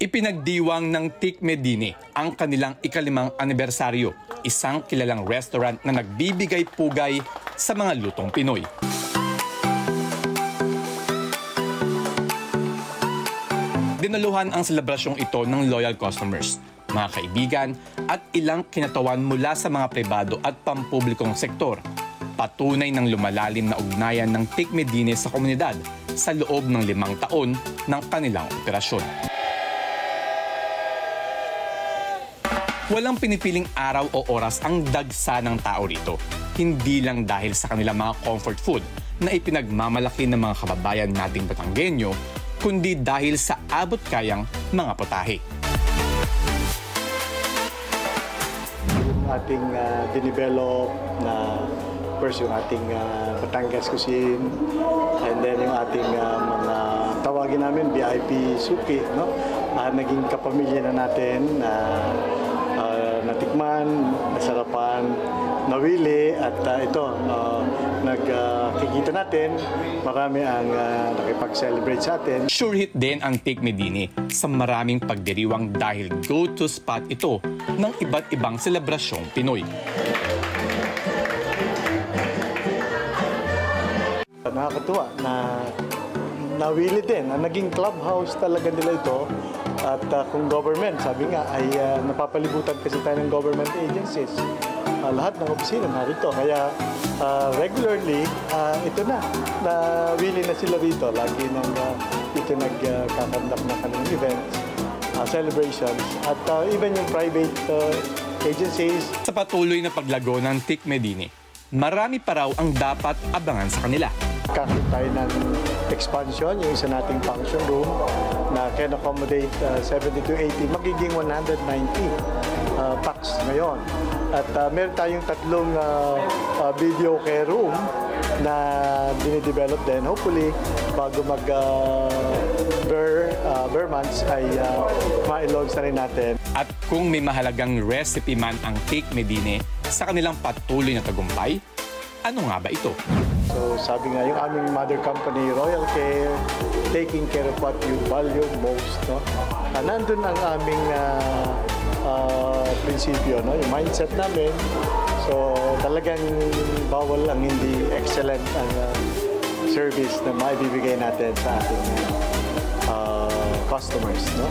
Ipinagdiwang ng Tikme Dini ang kanilang ika-5 anibersaryo, isang kilalang restaurant na nagbibigay pugay sa mga lutong Pinoy. Dinaluhan ang selebrasyong ito ng loyal customers, mga kaibigan at ilang kinatawan mula sa mga pribado at pampublikong sektor. Patunay ng lumalalim na ugnayan ng Tikme Dini sa komunidad sa loob ng 5 taon ng kanilang operasyon. Walang pinipiling araw o oras ang dagsa ng tao rito. Hindi lang dahil sa kanilang mga comfort food na ipinagmamalaki ng mga kababayan nating Batanggenyo, kundi dahil sa abot-kayang mga putahe. Yung ating dinevelop na first yung ating Batangas cuisine, and then yung ating mga tawagin namin VIP suki, no? Naging kapamilya na natin, natikman, nasarapan, nawili, at ito, nagkikita natin, marami ang nakipag-celebrate sa atin. Sure hit din ang Tikme Dini sa maraming pagdiriwang dahil go-to spot ito ng iba't ibang selebrasyong Pinoy. Nakakatuwa na nawili din, naging clubhouse talaga nila ito. At kung government, sabi nga, ay napapalibutan kasi tayo ng government agencies. Lahat ng opisina narito. Kaya regularly, ito na, nawili na sila rito. Lagi nang dito nagkakandak ng kanilang events, celebrations, at even yung private agencies. Sa patuloy na paglago ng Tikme Dini, marami pa raw ang dapat abangan sa kanila. Kakit tayo ng expansion, yung isa nating function room na can accommodate 70 to 80, magiging 190 packs ngayon. At meron tayong 3 video care room na dinidevelop din. Hopefully, bago bare months ay ma-launch na rin natin. At kung may mahalagang recipe man ang Tikme Dini sa kanilang patuloy na tagumpay, ano nga ba ito? So sabi nga, yung aming mother company, Royal Care, taking care of what you value most, no? Nandun ang aming prinsipyo, no? Yung mindset namin. So talagang bawal ang hindi excellent ang service na maibibigay natin sa ating customers, no?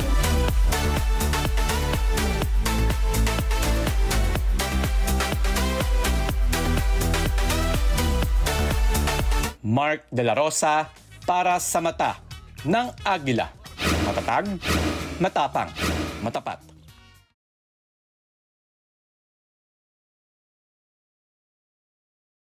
Mark De La Rosa para sa mata ng Agila. Matatag, matapang, matapat.